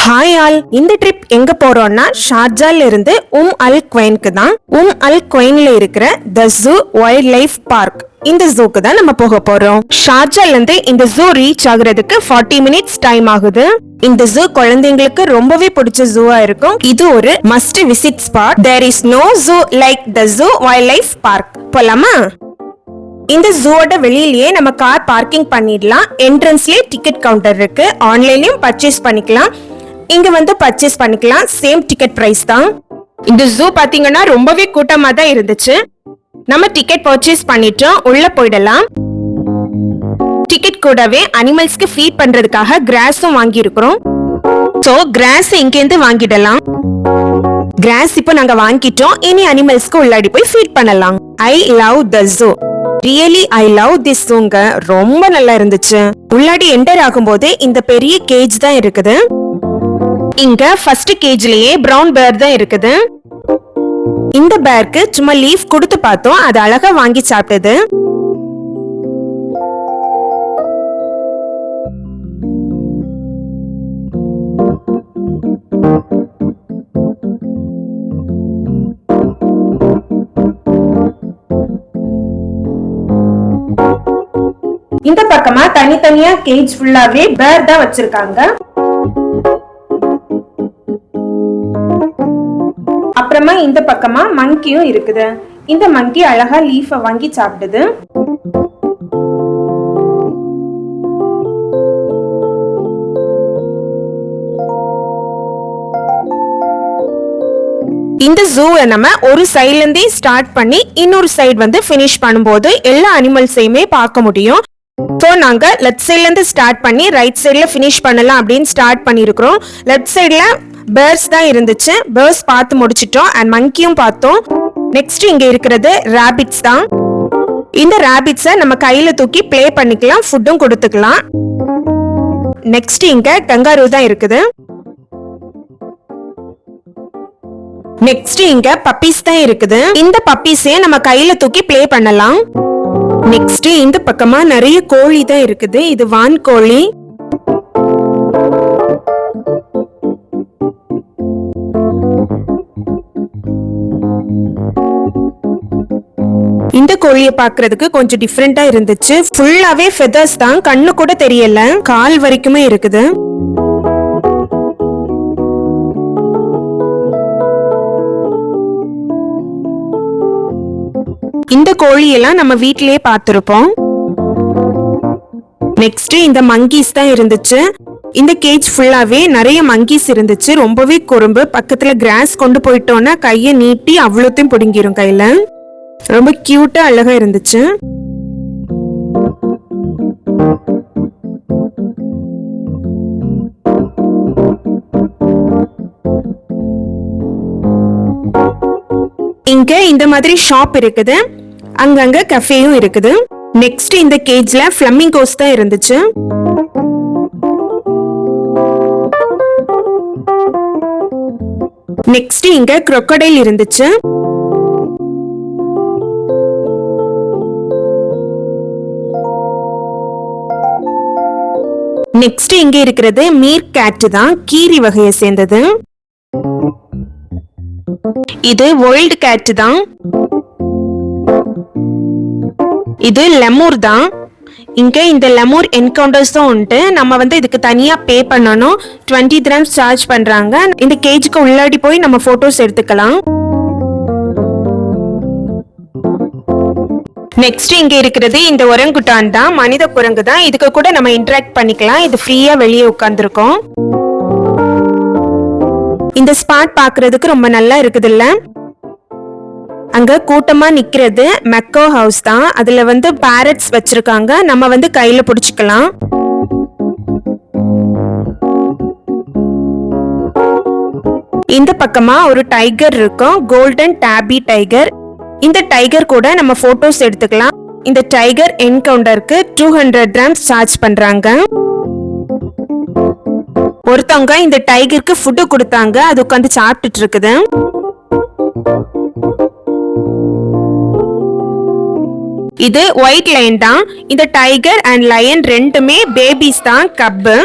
Hi all, இந்த trip எங்க போறோம்னா ஷார்ஜால இருந்து அல் குவைனுக்கு தான். அல் குவைன்ல இருக்கிற த ஜூ வைல்ட் லைஃப் பார்க், இந்த ஜூக்கு தான் நம்ம போக போறோம். ஷார்ஜால இருந்து இந்த ஜூ ரீச் ஆகுறதுக்கு 40 மினிட்ஸ் டைம் ஆகுது. இந்த ஜூ குழந்தைங்களுக்கு ரொம்பவே பிடிச்ச ஜூவா இருக்கும். இது ஒரு must visit spot. There is no zoo like the zoo wild life park. போலாமா? இந்த ஜூவோட வெளியிலேயே நம்ம கார் பார்க்கிங் பண்ணிடலாம். என்ட்ரன்ஸ்லயே டிக்கெட் கவுண்டர் இருக்கு. ஆன்லைன்லயும் பர்ச்சேஸ் பண்ணிக்கலாம். இங்க வந்து பர்ச்சேஸ் பண்ணிக்கலாம். சேம் டிக்கெட் பிரைஸ் தான். இந்த ஜூ பாத்தீங்கன்னா ரொம்பவே கூட்டமா தான் இருந்துச்சு. நம்ம டிக்கெட் பர்ச்சேஸ் பண்ணிட்டோம், உள்ள போயிடலாம். டிக்கெட் கூடவே அனிமல்ஸ்க்கு ஃபீட் பண்றதுக்காக கிராஸும் வாங்கி இருக்கிறோம். சோ கிராஸ் இங்க இருந்து வாங்கிடலாம். கிராஸ் இப்போ நாங்க வாங்கிட்டோம். இனி அனிமல்ஸ்க்கு உள்ளாடி போய் ஃபீட் பண்ணலாம். I love the zoo. Really I love this ஜூங்க. ரொம்ப நல்லா இருந்துச்சு. உள்ளாடி என்டர் ஆகும்போது இந்த பெரிய கேஜ் தான் இருக்குது. இங்க ஃபர்ஸ்ட் கேஜ்லயே பிரவுன் பேர் தான் இருக்குது. இந்த பேருக்கு சும்மா லீஃப் கொடுத்து பார்த்தோம், அது அழகா வாங்கி சாப்பிட்டது. இந்த பக்கமா தனித்தனியா கேஜ் ஃபுல்லாவே பேர் தான் வச்சிருக்காங்க. அப்புறமா இந்த பக்கமா மங்கியும் இருக்குது. இந்த மங்கி அழகா லீஃப வாங்கி சாப்பிடுது. இந்த ஜூவை நம்ம ஒரு சைட்ல இருந்தே ஸ்டார்ட் பண்ணி இன்னொரு சைடு வந்து பினிஷ் பண்ணும்போது எல்லா அனிமல்ஸையுமே பார்க்க முடியும். சோ நாங்க லெஃப்ட் சைட்ல இருந்து ஸ்டார்ட் பண்ணி ரைட் சைட்ல பினிஷ் பண்ணலாம் அப்படின்னு ஸ்டார்ட் பண்ணிருக்கிறோம். லெஃப்ட் சைட்ல பேர்ட்ஸ் தான் இருந்துச்சு. பேர்ட்ஸ் பார்த்து முடிச்சிட்டோம். அண்ட் மங்கியும் பார்த்தோம். நெக்ஸ்ட் இங்க இருக்கிறது ராபிட்ஸ் தான். இந்த ராபிட்ஸை நம்ம கையில தூக்கி ப்ளே பண்ணிக்கலாம், ஃபுட்டும் கொடுத்துக்கலாம். நெக்ஸ்ட் இங்க கங்காரு தான் இருக்குது. நெக்ஸ்ட் இங்க பப்பீஸ் தான் இருக்குது. இந்த பப்பீஸே நம்ம கையில தூக்கி ப்ளே பண்ணலாம். நெக்ஸ்ட் இந்த பக்கமா நிறைய கோழி தான் இருக்குது. இது வான் கோழி. இந்த கோழியை பாக்குறதுக்கு கொஞ்சம் டிஃபரெண்டா இருந்துச்சு. ஃபுல்லாவே ஃபெதர்ஸ் தான், கண்ணு கூட தெரியல, கால் வரைக்குமே இருக்குது. இந்த கோழியெல்லாம் நம்ம வீட்டிலேயே பார்த்திருப்போம். நெக்ஸ்ட் இந்த மங்கீஸ் தான் இருந்துச்சு. இந்த கேஜ் ஃபுல்லாவே நிறைய மங்கீஸ் இருந்துச்சு. ரொம்பவே குறும்பு. பக்கத்துல கிராஸ் கொண்டு போயிட்டோம்னா கையை நீட்டி அவ்வளோத்தையும் பிடுங்கிரும் கையில. ரொம்ப கியூட்டா அழகா இருந்துச்சு. இங்க இந்த மாதிரி ஷாப் இருக்குது. அங்கங்க கஃபேயும் இருக்குது. நெக்ஸ்ட் இந்த கேஜ்ல ஃபிளமிங்கோஸ் தான் இருந்துச்சு. நெக்ஸ்ட் இங்க crocodile இருந்துச்சு. நெக்ஸ்ட் இங்க இருக்கிறது மீர் கேட் தான், கீரி வகையை சேர்ந்தது. இது வைல்ட் கேட் தான். இது லெமூர் தான். இங்க இந்த லெமூர் என்கவுண்டர்ஸ் தான் உண்டு. நம்ம வந்து இதுக்கு தனியா பே பண்ணணும். 20 dirhams சார்ஜ் பண்றாங்க. இந்த கேஜுக்கு உள்ளாடி போய் நம்ம போட்டோஸ் எடுத்துக்கலாம். நெக்ஸ்ட் இங்க இருக்கிறது இந்த ஒரங்குட்டான் தான், மனித குரங்கு தான். இதுக்கு கூட நம்ம இன்டராக்ட் பண்ணிக்கலாம். இது ஃப்ரீயா வெளியே உட்கார்ந்துருக்கோம். இந்த ஸ்பாட் பாக்குறதுக்கு ரொம்ப நல்லா இருக்குது இல்ல? அங்க கூட்டமா நிக்கிறது மெக்கோ ஹவுஸ் தான். அதுல வந்து பேரட்ஸ் வச்சிருக்காங்க. நம்ம வந்து கையில பிடிச்சுக்கலாம். இந்த பக்கமா ஒரு டைகர் இருக்கும், கோல்டன் டாபி டைகர். இந்த டைகர் கூட நம்ம போட்டோஸ் எடுத்துக்கலாம். இந்த டைகர் என்கவுண்டருக்கு 200 dirhams சார்ஜ் பண்றாங்க. ஒருத்தவங்க இந்த டைகருக்கு ஃபுட் கொடுத்தாங்க. அது உட்காந்து சாப்பிட்டுட்டு இருக்குது. இது ஒயிட் லயன் தான். இந்த டைகர் அண்ட் லயன் ரெண்டுமே பேபிஸ் தான், கப்பு.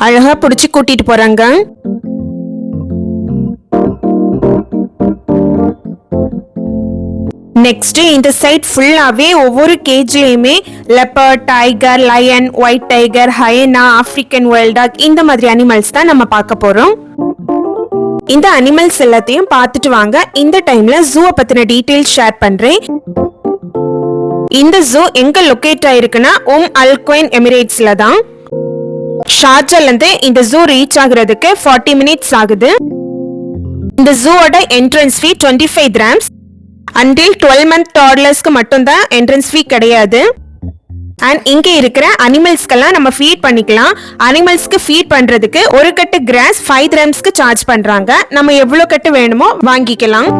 அழகா புடிச்சு கூட்டிட்டு போறாங்க. நெக்ஸ்ட் இந்த சைட் ஃபுல்லாவே ஒவ்வொரு கேஜ்லயுமே leopard, tiger, lion, white tiger, hyena, African wild dog இந்த மாதிரி அனிமல்ஸ் தான் நம்ம பார்க்க போறோம். இந்த அனிமல்ஸ் எல்லாத்தையும் பார்த்துட்டு வாங்க. இந்த டைம்ல ஜூவை பத்தின டீடைல்ஸ் ஷேர் பண்றேன். இந்த ஜூ எங்க லொகேட் ஆயிருக்குன்னா அல் குவைன் எமிரேட்ஸ்ல தான். ஷார்ஜால இருந்து இந்த ஜூ ரீச் ஆகுறதுக்கு 40 மினிட்ஸ் ஆகுது. இந்த ஜூவோட entrance fee 25 dirhams. until 12 month toddlersக்கு மட்டும் தான் என்ட்ரன்ஸ் ஃபீ கிடையாது. அண்ட் இங்க இருக்கிற அனிமல்ஸ்க்கெல்லாம் நம்ம ஃபீட் பண்ணிக்கலாம். அனிமல்ஸ்க்கு ஃபீட் பண்றதுக்கு ஒரு கட்டு கிராஸ் 5 dirhamsக்கு சார்ஜ் பண்றாங்க. நம்ம எவ்வளவு கட்டு வேணுமோ வாங்கிக்கலாம்.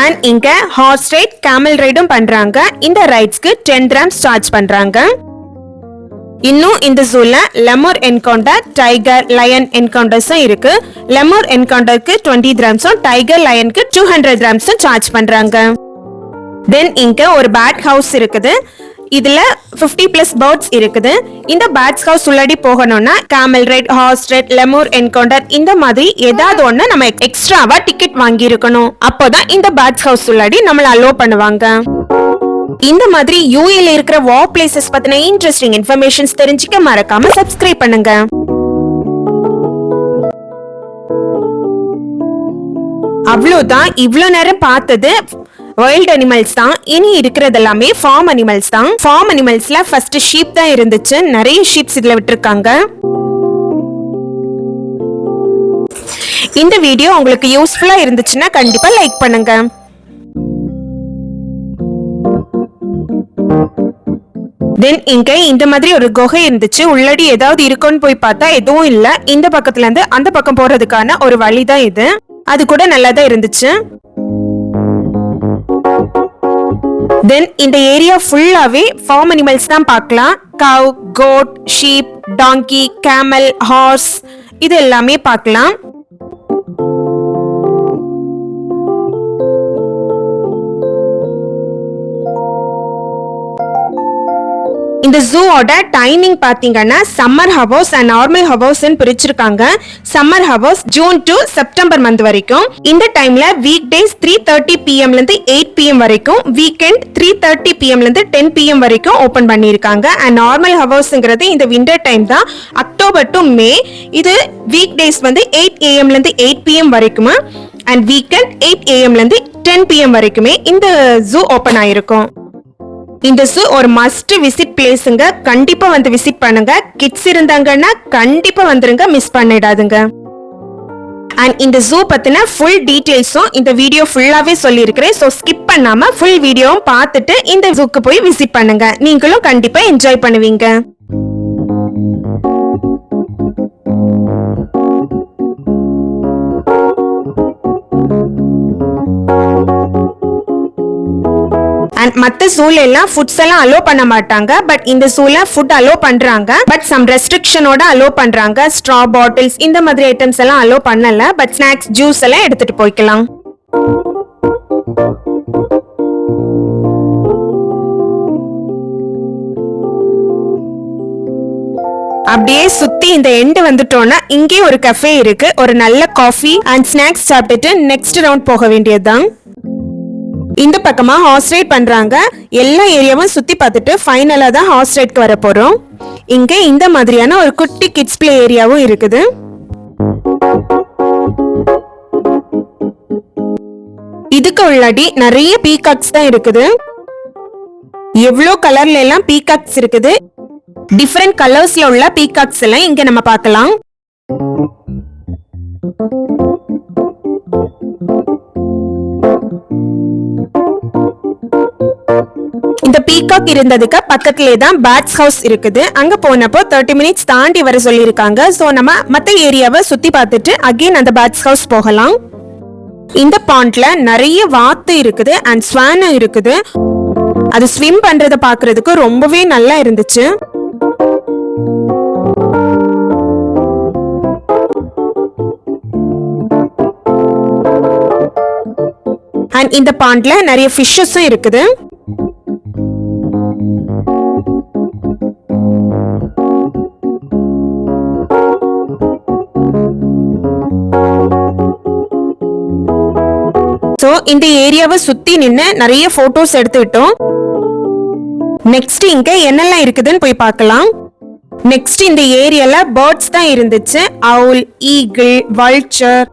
அண்ட் இங்க ஹார்ஸ் ரைட், கேமல் ரைடும் பண்றாங்க. இந்த ரைட்ஸ்க்கு 10 dirhams சார்ஜ் பண்றாங்க. இன்னும் இந்த ஜூல லெமூர் என்கவுண்டர், டைகர், லயன் என்கவுண்டர்ஸும் இருக்கு. லெமூர் என்கவுண்டருக்கு 20 dirhamsம், டைகர், லயனுக்கு 200 dirhamsம் சார்ஜ் பண்றாங்க. தென் இங்க ஒரு பேட் ஹவுஸ் இருக்குது. இதுல 50+ பேர்ட்ஸ் இருக்குது. இந்த பேட்ஸ் ஹவுஸ் உள்ளடி போகணும்னா camel right, horse ride, lemur encounter இந்த மாதிரி ஏதாவது ஒண்ணு நம்ம எக்ஸ்ட்ராவா டிக்கெட் வாங்கி இருக்கணும். அப்போதான் இந்த பேட்ஸ் ஹவுஸ் உள்ளடி நம்மள அலோ பண்ணுவாங்க. இந்த மாதிரி யூஏல இருக்கிற வார் பிளேசஸ் பத்தின இன்ட்ரெஸ்டிங் இன்ஃபர்மேஷன்ஸ் தெரிஞ்சுக்க மறக்காம சப்ஸ்கிரைப் பண்ணுங்க. அவ்வளவுதான், இவ்ளோ நேரம் பார்த்தது வைல்ட் அனிமல்ஸ் தான். இனி இருக்கிறது எல்லாமே ஃபார்ம் அனிமல்ஸ் தான். ஃபார்ம் அனிமல்ஸ்ல ஃபர்ஸ்ட் ஷீப் தான் இருந்துச்சு. நிறைய ஷீப்ஸ் இதுல விட்டுருக்காங்க. இந்த வீடியோ உங்களுக்கு யூஸ்ஃபுல்லா இருந்துச்சுன்னா கண்டிப்பா லைக் பண்ணுங்க. தென் இங்க இந்த மாதிரி ஒரு குகை இருந்துச்சு. உள்ளடி ஏதாவது இருக்குன்னு போய் பார்த்தா எதுவும் இல்ல. இந்த பக்கத்துல இருந்து அந்த பக்கம் போறதுக்கான ஒரு வழிதான் இது. அது கூட நல்லாதான் இருந்துச்சு. தென் இந்த ஏரியா ஃபுல்லாவே ஃபார்ம் அனிமல்ஸ் தான் பார்க்கலாம். Cow, goat, sheep, donkey, camel, horse இது எல்லாமே பார்க்கலாம். இந்த ஜூவோட டைமிங் பாத்தீங்கன்னா summer hours and normal hours பிரிச்சிருக்காங்க. Summer hours June to September month வரைக்கும். இந்த டைம்ல வீக் டேஸ் 3:30 PM ல இருந்து 8 PM வரைக்கும், வீக்கெண்ட் 3:30 PM ல இருந்து 10 PM வரைக்கும் ஓபன் பண்ணிருக்காங்க. அண்ட் நார்மல் ஹவர்ஸ்ங்கிறது இந்த விண்டர் டைம் தான், அக்டோபர் டு மே. இது வீக் டேஸ் வந்து 8 AM ல இருந்து 8 PM வரைக்கும் அண்ட் வீக்கெண்ட் 8 AM ல இருந்து 10 PM வரைக்குமே இந்த ஜூ ஓபன் ஆயிருக்கும். இந்த ஜூ ஒரு மஸ்ட் விசிட் பிளேஸ்ங்க. கண்டிப்பா வந்து விசிட் பண்ணுங்க. கிட்ஸ் இருந்தாங்கன்னா கண்டிப்பா வந்துருங்க, மிஸ் பண்ணிடாதுங்க. அண்ட் இந்த ஜூ பத்தின ஃபுல் டீடைல்ஸும் இந்த வீடியோ ஃபுல்லாவே சொல்லியிருக்கிறேன். ஸோ ஸ்கிப் பண்ணாம ஃபுல் வீடியோவும் பார்த்துட்டு இந்த ஜூக்கு போய் விசிட் பண்ணுங்க. நீங்களும் கண்டிப்பா என்ஜாய் பண்ணுவீங்க. அண்ட் மத்த ஜூல எல்லாம் ஃபுட்ஸ் எல்லாம் அலோ பண்ண மாட்டாங்க. பட் இந்த ஜூல ஃபுட் அலோ பண்றாங்க. பட் சம் ரெஸ்ட்ரிக்ஷனோட அலோ பண்றாங்க. ஸ்ட்ரா பாட்டில்ஸ் இந்த மாதிரி ஐட்டம்ஸ் எல்லாம் அலோ பண்ணல. பட் ஸ்நாக்ஸ், ஜூஸ் எல்லாம் எடுத்துட்டு போய்க்கலாம். அப்படியே சுத்தி இந்த எண்ட் வந்துட்டோம்னா இங்கே ஒரு கஃபே இருக்கு. ஒரு நல்ல காஃபி அண்ட் ஸ்நாக்ஸ் சாப்பிட்டுட்டு நெக்ஸ்ட் ரவுண்ட் போக வேண்டியதுதான். இந்த பக்கமா ஹார்ஸ் ரைட் பண்றாங்க. எல்லா ஏரியாவும் சுத்தி பார்த்துட்டு ஃபைனலா தான் ஹார்ஸ் ரைட்க்கு வர போறோம். இங்க இந்த மாதிரியான ஒரு குட்டி கிட்ஸ் பிளே ஏரியாவும் இருக்குது. இதுக்கு உள்ளாடி நிறைய பீகாக்ஸ் தான் இருக்குது. எவ்வளோ கலர்ல எல்லாம் பீகாக்ஸ் இருக்குது. டிஃபரெண்ட் கலர்ஸ்ல உள்ள பீகாக்ஸ் எல்லாம் இங்க நம்ம பார்க்கலாம். இந்த பீகாக் இருந்ததுக்கு பக்கத்திலே தான் பேட்ஸ் ஹவுஸ் இருக்குது. அங்க போனப்போ 30 மினிட்ஸ் தாண்டி வர சொல்லியிருக்காங்க. சோ நம்ம மத்த ஏரியாவை சுத்தி பார்த்துட்டு அகைன் அந்த பேட்ஸ் ஹவுஸ் போகலாம். இந்த பாண்ட்ல நிறைய வாத்து இருக்குது அண்ட் ஸ்வானும் இருக்குது. அது ஸ்விம் பண்றத பாக்குறதுக்கு ரொம்பவே நல்லா இருந்துச்சு. அண்ட் இந்த பாண்ட்ல நிறைய ஃபிஷஸும் இருக்குது. இந்த ஏரியாவை சுத்தி நின்னு நிறைய போட்டோஸ் எடுத்துக்கிட்டோம். நெக்ஸ்ட் இங்க என்னெல்லாம் இருக்குதுன்னு போய் பார்க்கலாம். நெக்ஸ்ட் இந்த ஏரியால பேர்ட்ஸ் தான் இருந்துச்சு. அவுல், ஈகிள், வல்ச்சர்.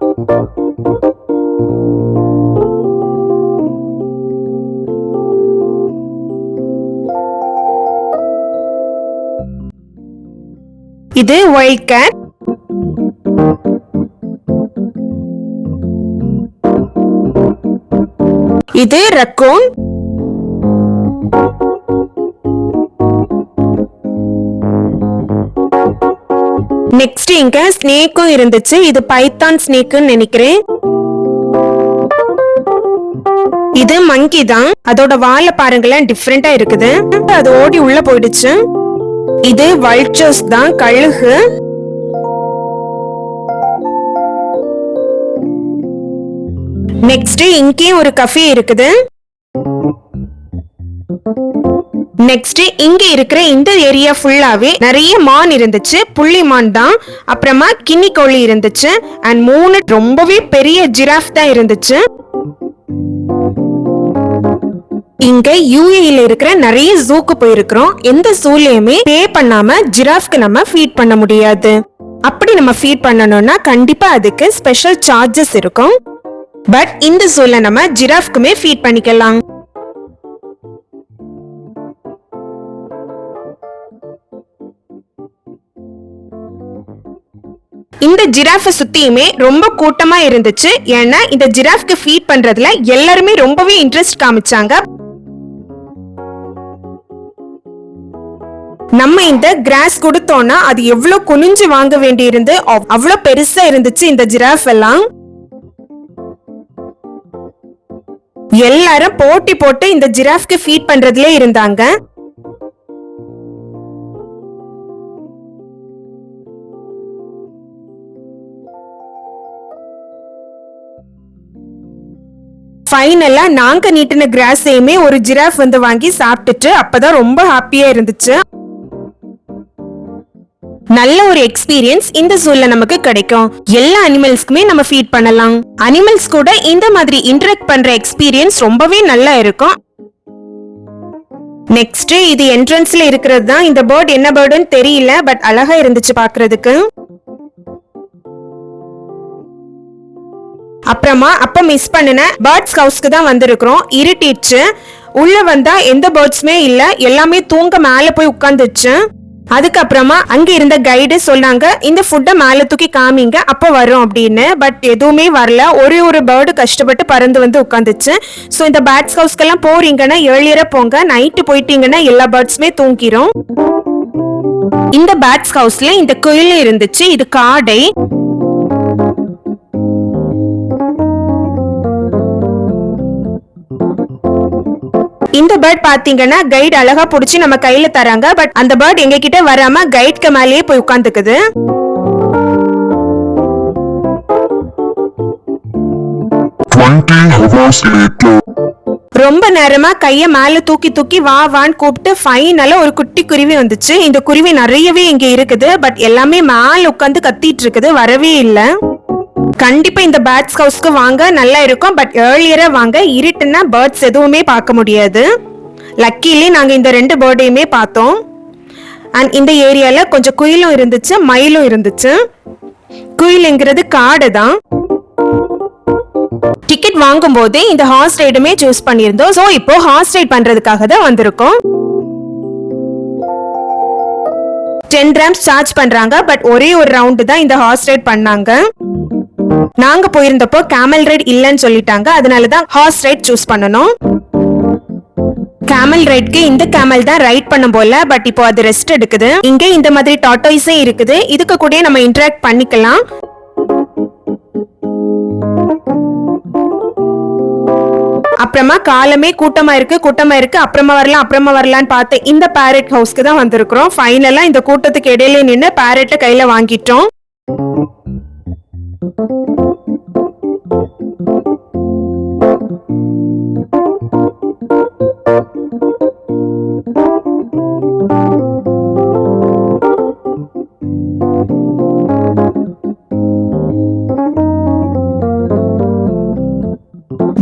இது வைல்ட் கேட். இது ரக்கூன். நெக்ஸ்ட் இங்க ஸ்னேக்கும் இருந்துச்சு. இது பைத்தான் ஸ்னேக்குன்னு நினைக்கிறேன். இது மங்கி தான். அதோட வாலை பாருங்களேன், டிஃபரெண்டா இருக்குது. அது ஓடி உள்ள போயிடுச்சு. இது வல்ச்சர்ஸ் தான், கழுகு. நெக்ஸ்ட் இங்கேயும் ஒரு கஃபே இருக்குது. நெக்ஸ்ட் இங்க இருக்கிற இந்த ஏரியா ஃபுல்லாவே நிறைய மான் இருந்துச்சு. புள்ளி மான் தான். அப்புறமா கின்னி கோழி இருந்துச்சு. அண்ட் 3 ரொம்பவே பெரிய ஜிராஃப் தான் இருந்துச்சு. இங்க யூஏல இருக்கிற நிறைய ஜூக்கு போயிருக்கிறோம். எந்த ஜூலயுமே பே பண்ணாம ஜிராஃப்க்கு நம்ம ஃபீட் பண்ண முடியாது. அப்படி நம்ம ஃபீட் பண்ணணும்னா கண்டிப்பா அதுக்கு ஸ்பெஷல் சார்ஜஸ் இருக்கும். பட் இந்த ஜூல நம்ம ஜிராஃப்க்குமே ஃபீட் பண்ணிக்கலாம். இந்த ஜிராஃபை சுத்தியுமே ரொம்ப கூட்டமா இருந்துச்சு. ஏன்னா இந்த ஜிராஃப்க்கு ஃபீட் பண்றதுல எல்லாருமே ரொம்பவே இன்ட்ரெஸ்ட் காமிச்சாங்க. நம்ம இந்த கிராஸ் கொடுத்தோம்னா அது எவ்வளவு குனிஞ்சு வாங்க வேண்டி இருந்து அவ்வளவு பெருசா இருந்துச்சு இந்த ஜிராஃப் எல்லாம். எல்லாரும் போட்டி போட்டு இந்த ஜிராஃப்க்கு ஃபீட் பண்றதுல இருந்தாங்க. ஃபைனலா நாங்க நீட்டின கிராஸையுமே ஒரு ஜிராஃப் வந்து வாங்கி சாப்பிட்டுட்டு அப்பதான் ரொம்ப ஹாப்பியா இருந்துச்சு. நல்ல ஒரு எக்ஸ்பீரியன்ஸ் இந்த ஜூல நமக்கு கிடைக்கும். எல்லா அனிமல்ஸ்க்குமே நம்ம ஃபீட் பண்ணலாம். அனிமல்ஸ் கூட இந்த மாதிரி இன்டராக்ட் பண்ற எக்ஸ்பீரியன்ஸ் ரொம்பவே நல்லா இருக்கும். நெக்ஸ்ட் இது என்ட்ரன்ஸ்ல இருக்கிறது தான். இந்த பேர்ட் என்ன பேர்டுன்னு தெரியல, பட் அழகா இருந்துச்சு பாக்குறதுக்கு. அப்புறமா அப்ப மிஸ் பண்ணின பேர்ட்ஸ் ஹவுஸ்க்கு தான் வந்திருக்கிறோம். இருட்டிடுச்சு. உள்ள வந்தா எந்த பேர்ட்ஸுமே இல்ல, எல்லாமே தூங்க மேல போய் உட்கார்ந்துச்சு. அதுக்கப்புறமா அங்க இருந்த கைடு சொன்னாங்க இந்த ஃபுட்டை மேல தூக்கி காமிங்க அப்ப வரும் அப்படின்னு. பட் எதுவுமே வரல. ஒரு பேர்டு கஷ்டப்பட்டு பறந்து வந்து உட்காந்துச்சு. ஸோ இந்த பேர்ட்ஸ் ஹவுஸ்க்கெல்லாம் போறீங்கன்னா ஏர்லியரா போங்க. நைட்டு போயிட்டீங்கன்னா எல்லா பேர்ட்ஸுமே தூங்கிரும். இந்த பேர்ட்ஸ் ஹவுஸ்ல இந்த குயில் இருந்துச்சு. இது காடை. இந்த பேர்ட் பாத்தீங்கன்னா கைட் அழகா புடிச்சு நம்ம கையில தராங்க. பட் அந்த பேர்ட் எங்க கிட்ட வராம கைட்க்கு மேலேயே போய் உட்கார்ந்துக்குது. ரொம்ப நேரமா கைய மேல தூக்கி தூக்கி வா வான்னு கூப்பிட்டு ஃபைனலா ஒரு குட்டி குருவி வந்துச்சு. இந்த குருவி நிறையவே இங்க இருக்குது. பட் எல்லாமே மேல உட்கார்ந்து கத்திட்டு இருக்குது, வரவே இல்ல. கண்டிப்பா இந்த பேர்ட்ஸ் ஹவுஸ்க்கு வாங்க, நல்லா இருக்கும். பட் ஏர்லியரா வாங்க, இருட்டுன்னா பேர்ட்ஸ் எதுவுமே பார்க்க முடியாது. லக்கிலி நாங்க இந்த 2 பேர்டையுமே பார்த்தோம். அண்ட் இந்த ஏரியால கொஞ்சம் குயிலும் இருந்துச்சு, மயிலும் இருந்துச்சு. குயிலுங்கிறது காடு தான். டிக்கெட் வாங்கும் போதே இந்த ஹார்ஸ் ரைடுமே சூஸ் பண்ணியிருந்தோம். ஸோ இப்போ ஹார்ஸ் ரைட் பண்றதுக்காக தான் வந்திருக்கோம். 10 ரூபீஸ் சார்ஜ் பண்றாங்க. பட் ஒரே ஒரு ரவுண்டு தான் இந்த ஹார்ஸ் ரைட் பண்ணாங்க. நாங்க போயிருந்தப்போ கேமல் ரைட் இல்லன்னு சொல்லிட்டாங்க. அதனாலதான் ஹார்ஸ் ரைட் சூஸ் பண்ணனும். கேமல் ரைட்க்கு இந்த கேமல் தான் ரைட் பண்ண போல. பட் இப்போ அது ரெஸ்ட் எடுக்குது. இங்க இந்த மாதிரி டாட்டாய்ஸே இருக்குது. இதுக்கு கூட நம்ம இன்டராக்ட் பண்ணிக்கலாம். அப்புறமா காலமே கூட்டமா இருக்கு. அப்புறமா வரலான்னு பார்த்து இந்த பேரட் ஹவுஸ்க்கு தான் வந்திருக்கிறோம். ஃபைனலா இந்த கூட்டத்துக்கு இடையில நின்று பேரட்டை கையில வாங்கிட்டோம்.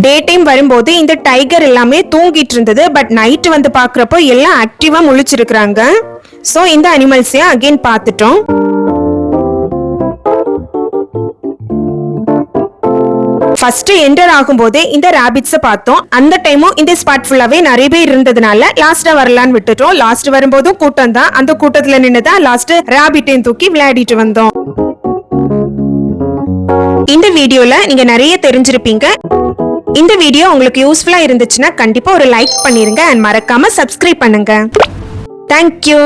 டே டைம் வரும்போது இந்த டைகர் எல்லாமே தூங்கிட்டு இருந்தது. பட் நைட் வந்து பாக்குறப்போ எல்லாம் ஆக்டிவா முழிச்சிருக்காங்க. சோ இந்த அனிமல்ஸையும் அகைன் பார்த்துட்டோம். ஃபர்ஸ்ட் என்டர் ஆகும்போதே இந்த ராபிட்ஸை பார்த்தோம். அந்த டைமும் இந்த ஸ்பாட் ஃபுல்லாவே நிறைய பேர் இருந்ததுனால லாஸ்டா வரலான்னு விட்டுட்டோம். லாஸ்ட் வரும்போதும் கூட்டம் தான். அந்த கூட்டத்துல நின்னுதான் லாஸ்ட் ராபிட்டையும் தூக்கி விளையாடிட்டு வந்தோம். இந்த வீடியோல நீங்க நிறைய தெரிஞ்சிருப்பீங்க. இந்த வீடியோ உங்களுக்கு யூஸ்ஃபுல்லா இருந்துச்சுன்னா கண்டிப்பா ஒரு லைக் பண்ணிருங்க அண்ட் மறக்காம சப்ஸ்கிரைப் பண்ணுங்க. தேங்க்யூ.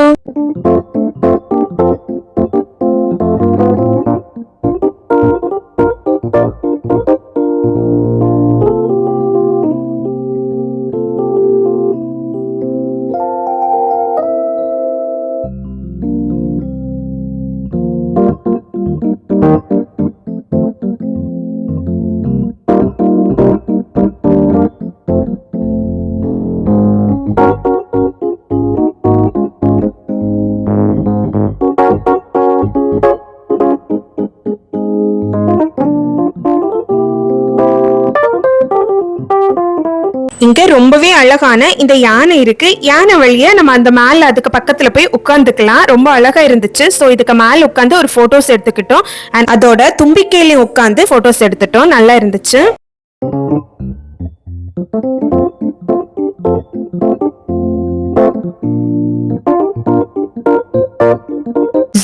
இங்க ரொம்பவே அழகான இந்த யானை இருக்கு. யானை வழியா நம்ம அந்த மேல அதுக்கு பக்கத்துல போய் உட்கார்ந்துக்கலாம். ரொம்ப அழகா இருந்துச்சு. சோ இதுக்கு மேல உட்கார்ந்து ஒரு போட்டோஸ் எடுத்துக்கிட்டோம். அண்ட் அதோட தும்பிக்கையிலையும் உட்கார்ந்து போட்டோஸ் எடுத்துட்டோம். நல்லா இருந்துச்சு.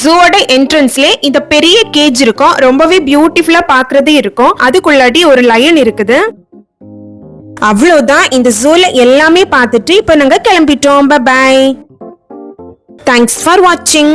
ஜூவோட என்ட்ரன்ஸ்ல இந்த பெரிய கேஜ் இருக்கும். ரொம்பவே பியூட்டிஃபுல்லா பாக்குறதே இருக்கும். அதுக்குள்ளாடி ஒரு லயன் இருக்குது. அவ்வளவுதான். இந்த ஜூல எல்லாமே பார்த்துட்டு இப்ப நாங்க கிளம்பிட்டோம். பை. தேங்க்ஸ் ஃபார் வாட்சிங்.